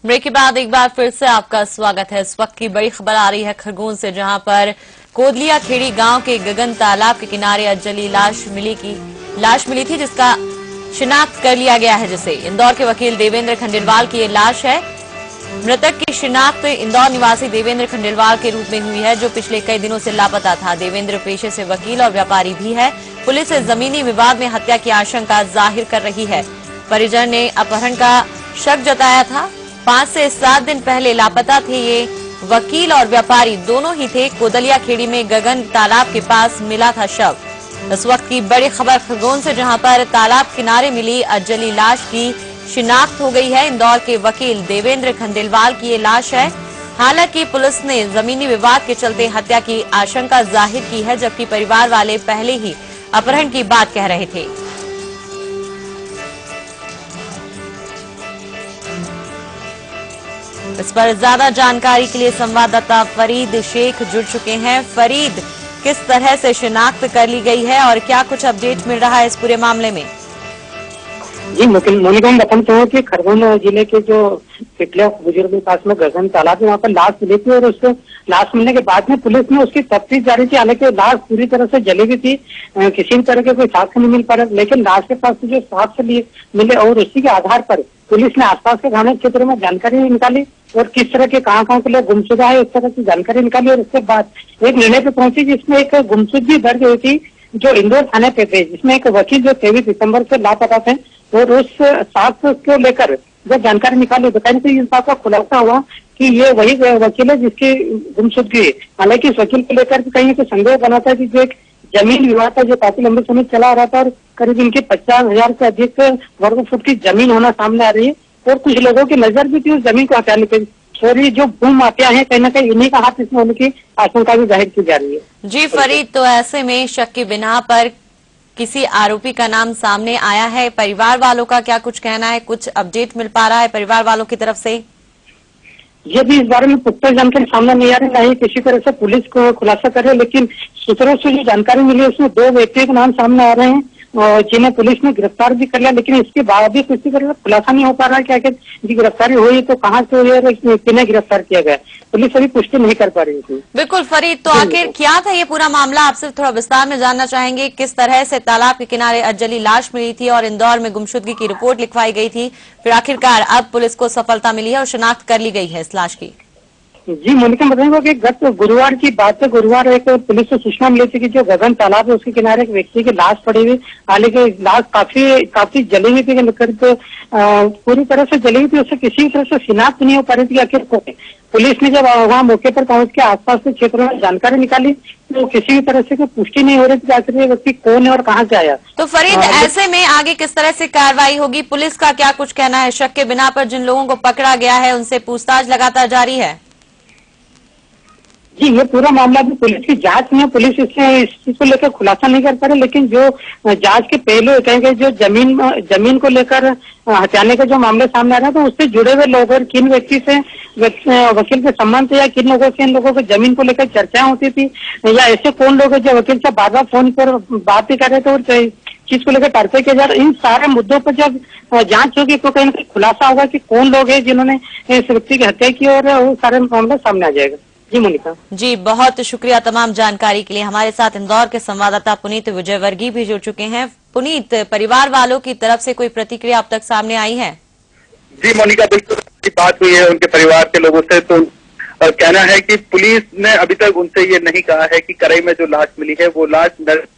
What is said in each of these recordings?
Break के बाद एक बार फिर से आपका स्वागत है। इस वक्त की बड़ी खबर आ रही है खरगोन से, जहां पर कोदलिया खेड़ी गांव के गगन तालाब के किनारे अजली लाश मिली थी, जिसका शिनाख्त कर लिया गया है। जिसे इंदौर के वकील देवेंद्र खंडेलवाल की ये लाश है। मृतक की शिनाख्त इंदौर निवासी देवेंद्र खंडेलवाल के रूप में हुई है, जो पिछले कई दिनों से लापता था। देवेंद्र पेशे से वकील और व्यापारी भी है। पुलिस इस जमीनी विवाद में हत्या की आशंका जाहिर कर रही है। परिजन ने अपहरण का शक जताया था। 5 से 7 दिन पहले लापता थे ये वकील और व्यापारी, दोनों ही थे। कोदलिया खेड़ी में गगन तालाब के पास मिला था शव। इस वक्त की बड़ी खबर खरगोन से, जहां पर तालाब किनारे मिली अजली लाश की शिनाख्त हो गई है। इंदौर के वकील देवेंद्र खंडेलवाल की ये लाश है। हालांकि पुलिस ने जमीनी विवाद के चलते हत्या की आशंका जाहिर की है, जबकि परिवार वाले पहले ही अपहरण की बात कह रहे थे। इस पर ज्यादा जानकारी के लिए संवाददाता फरीद शेख जुड़ चुके हैं। फरीद, किस तरह से शिनाख्त कर ली गई है और क्या कुछ अपडेट मिल रहा है इस पूरे मामले में? जी मोनिका, हम बताना चाहूँ कि खरगोन जिले के जो पिटलिया बुजुर्ग के पास में गगन तालाब है, वहाँ पर लाश मिली थी और उस लाश मिलने के बाद में पुलिस ने उसकी तफ्तीश जारी की। हालांकि लाश पूरी तरह से जली हुई थी, किसी भी तरह के कोई साक्ष्य नहीं मिल पा रहा, लेकिन लाश के पास से जो साक्ष्य मिले और उसी के आधार पर पुलिस ने आसपास के थाना क्षेत्र में जानकारी निकाली और किस तरह के कहाँ के लिए गुमशुदा है, इस तरह की जानकारी निकाली और उसके बाद एक निर्णय पे पहुंची, जिसमें एक गुमशुदगी दर्ज हुई थी जो इंदौर थाने पे थे, जिसमें एक वकील जो 23 दिसंबर से लापता थे और उस साक्ष्य को लेकर जब जानकारी निकाली तो कहीं से इस बात का खुलासा हुआ कि ये वही वकील है जिसकी गुमशुदगी है। हालांकि इस वकील को लेकर कहीं से संदेह बना था कि जो एक जमीन विवाद था जो काफी लंबे समय चला आ रहा था और करीब इनकी 50,000 से अधिक वर्ग फुट की जमीन होना सामने आ रही है और कुछ लोगों की नजर भी थी उस जमीन को हटाने पे। और ये जो भू माफिया है कहीं ना कहीं इन्हीं का हाथ इसमें होने की आशंका भी जाहिर की जा रही है। जी फरीद, तो ऐसे में शक की बिना पर किसी आरोपी का नाम सामने आया है? परिवार वालों का क्या कुछ कहना है? कुछ अपडेट मिल पा रहा है परिवार वालों की तरफ से? ये भी इस बारे में पुख्ता जानकारी सामने नहीं आ रही, ना ही किसी तरह से पुलिस को खुलासा कर रहे, लेकिन सूत्रों से जो जानकारी मिली है उसमें 2 व्यक्तियों के नाम सामने आ रहे हैं और जिन्हें पुलिस ने गिरफ्तार भी कर लिया, लेकिन इसके बाद भी किसी तरह का खुलासा नहीं हो पा रहा है कि आखिर गिरफ्तारी हुई तो कहाँ से हुई और किन्हें गिरफ्तार किया गया। पुलिस अभी पुष्टि नहीं कर पा रही थी। बिल्कुल फरीद, तो आखिर क्या था ये पूरा मामला? आपसे थोड़ा विस्तार में जानना चाहेंगे। किस तरह से तालाब के किनारे अजली लाश मिली थी और इंदौर में गुमशुदगी की रिपोर्ट लिखवाई गई थी, फिर आखिरकार अब पुलिस को सफलता मिली है और शिनाख्त कर ली गई है इस लाश की? जी मोनिका, बताएंगे कि गत गुरुवार की बात है। गुरुवार एक पुलिस को सूचना मिली थी कि जो गगन तालाब है उसके किनारे एक व्यक्ति की लाश पड़ी हुई। हालांकि लाश काफी जली हुई थी, पूरी तरह से जली हुई थी, उससे किसी तरह से शिनाख्त नहीं हो पा रही थी आखिर कौन। पुलिस ने जब वहाँ मौके पर पहुंच के आसपास के क्षेत्रों में जानकारी निकाली तो किसी भी तरह से पुष्टि नहीं हो रही थी आखिर ये व्यक्ति कौन है और कहाँ से आया। तो फरीद, ऐसे में आगे किस तरह से कार्रवाई होगी? पुलिस का क्या कुछ कहना है? शक के बिना पर जिन लोगों को पकड़ा गया है उनसे पूछताछ लगातार जारी है? जी, ये पूरा मामला भी पुलिस की जांच में है। पुलिस इस चीज को लेकर खुलासा नहीं कर पा रही, लेकिन जो जांच के पहलू कहेंगे जो जमीन को लेकर हटाने के जो मामले सामने आ रहे हैं, तो उससे जुड़े हुए लोग और किन व्यक्ति से वकील के संबंध से या किन लोगों से इन लोगों को जमीन को लेकर चर्चाएं होती थी या ऐसे कौन लोग हैं जो वकील से बार बार फोन पर बात भी कर रहे थे और चीज को लेकर टारते किया जा रहा है। इन सारे मुद्दों पर जब जांच होगी तो कहीं ना कहीं खुलासा होगा कि कौन लोग हैं जिन्होंने इस व्यक्ति की हत्या की और वो सारे मामले सामने आ जाएगा। जी मोनिका। जी, बहुत शुक्रिया तमाम जानकारी के लिए। हमारे साथ इंदौर के संवाददाता पुनीत विजयवर्गीय भी जुड़ चुके हैं। पुनीत, परिवार वालों की तरफ से कोई प्रतिक्रिया अब तक सामने आई है? जी मोनिका, बिल्कुल बात हुई है उनके परिवार के लोगों से, तो कहना है कि पुलिस ने अभी तक उनसे ये नहीं कहा है कि करई में जो लाश मिली है वो लाश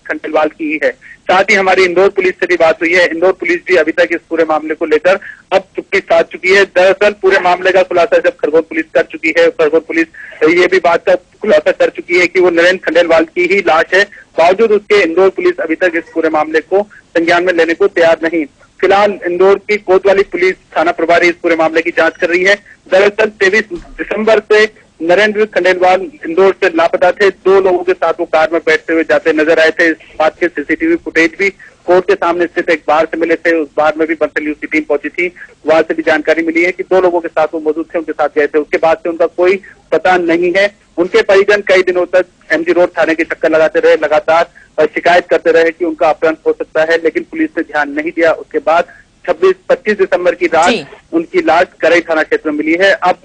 खंडेलवाल की ही है। साथ ही हमारी इंदौर पुलिस से भी बात हुई है। इंदौर पुलिस भी अभी तक इस पूरे मामले को लेकर अब चुप्पी साध चुकी है। दरअसल पूरे मामले का खुलासा जब खरगोन पुलिस कर चुकी है, खरगोन पुलिस ये भी बात का खुलासा कर चुकी है कि वो नरेंद्र खंडेलवाल की ही लाश है। बावजूद उसके इंदौर पुलिस अभी तक इस पूरे मामले को संज्ञान में लेने को तैयार नहीं। फिलहाल इंदौर की कोतवाली पुलिस थाना प्रभारी इस पूरे मामले की जांच कर रही है। दरअसल 23 दिसंबर से नरेंद्र खंडेलवाल इंदौर से लापता थे। 2 लोगों के साथ वो कार में बैठते हुए जाते नजर आए थे। इस बात के सीसीटीवी फुटेज भी कोर्ट के सामने स्थित एक बार से मिले थे। उस बार में भी बंसल न्यूज की टीम पहुंची थी। वहां से भी जानकारी मिली है कि 2 लोगों के साथ वो मौजूद थे, उनके साथ गए थे। उसके बाद से उनका कोई पता नहीं है। उनके परिजन कई दिनों तक एमजी रोड थाने के चक्कर लगाते रहे, लगातार शिकायत करते रहे कि उनका अपहरण हो सकता है, लेकिन पुलिस ने ध्यान नहीं दिया। उसके बाद 25 दिसंबर की रात उनकी लाश करई थाना क्षेत्र में मिली है। अब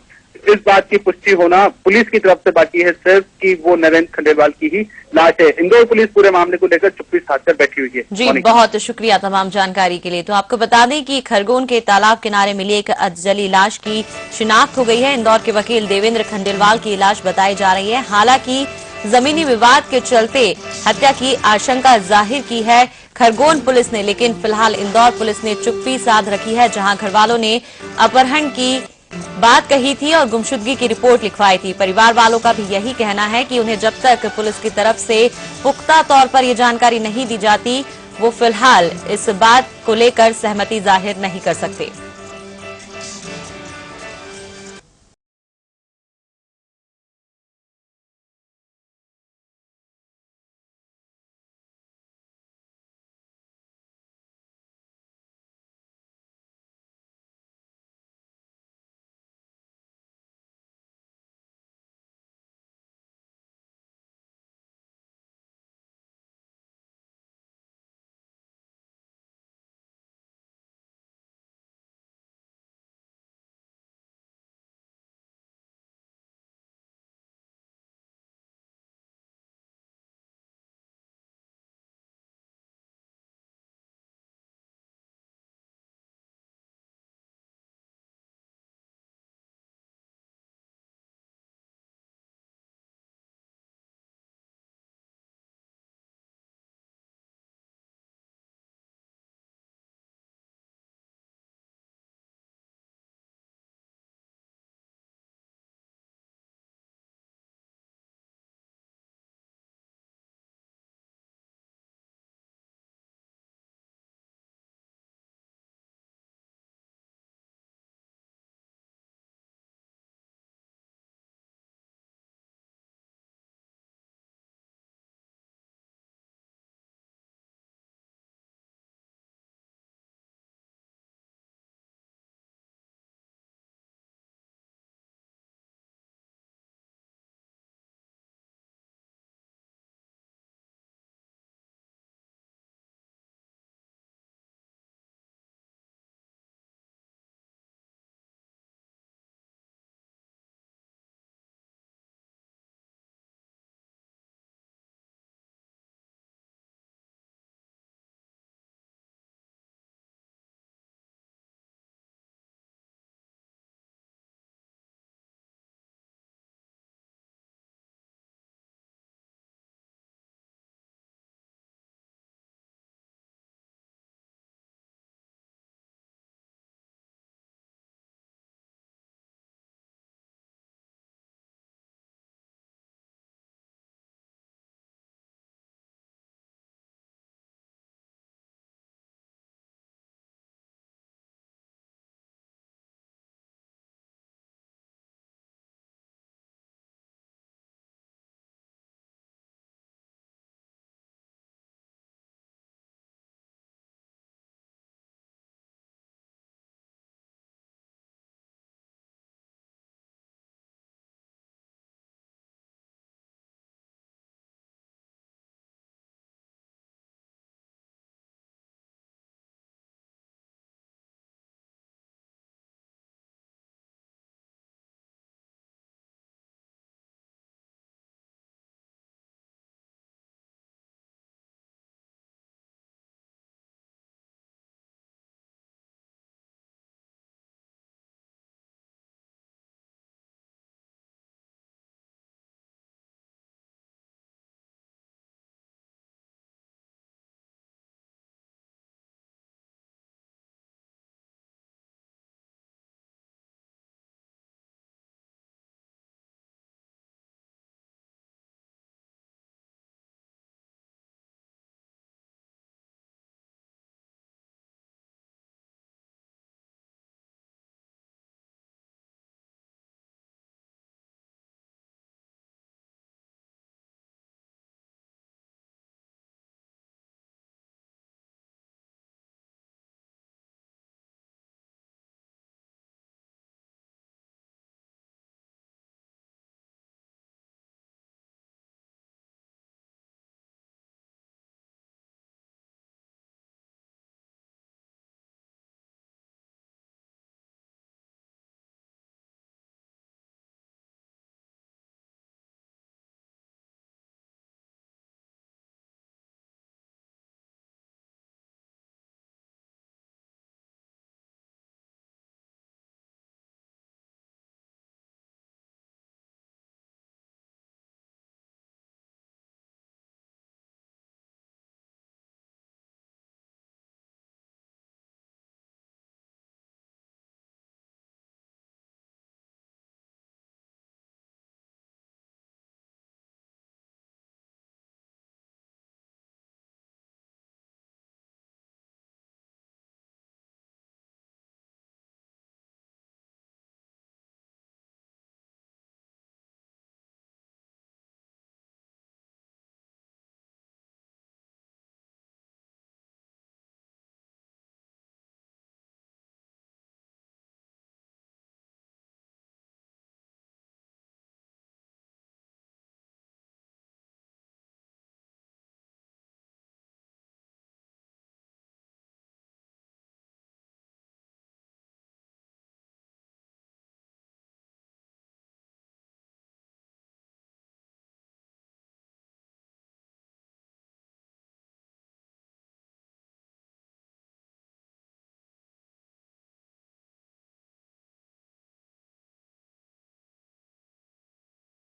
इस बात की पुष्टि होना पुलिस की तरफ से बाकी है सिर्फ कि वो नरेंद्र खंडेलवाल की ही लाश है। इंदौर पुलिस पूरे मामले को लेकर चुप्पी साधकर बैठी हुई है। जी, बहुत शुक्रिया तमाम जानकारी के लिए। तो आपको बता दें कि खरगोन के तालाब किनारे मिली एक अधजली लाश की शिनाख्त हो गई है। इंदौर के वकील देवेंद्र खंडेलवाल की लाश बताई जा रही है। हालांकि जमीनी विवाद के चलते हत्या की आशंका जाहिर की है खरगोन पुलिस ने, लेकिन फिलहाल इंदौर पुलिस ने चुप्पी साध रखी है, जहां घरवालों ने अपहरण की बात कही थी और गुमशुदगी की रिपोर्ट लिखवाई थी। परिवार वालों का भी यही कहना है कि उन्हें जब तक पुलिस की तरफ से पुख्ता तौर पर यह जानकारी नहीं दी जाती, वो फिलहाल इस बात को लेकर सहमति जाहिर नहीं कर सकते।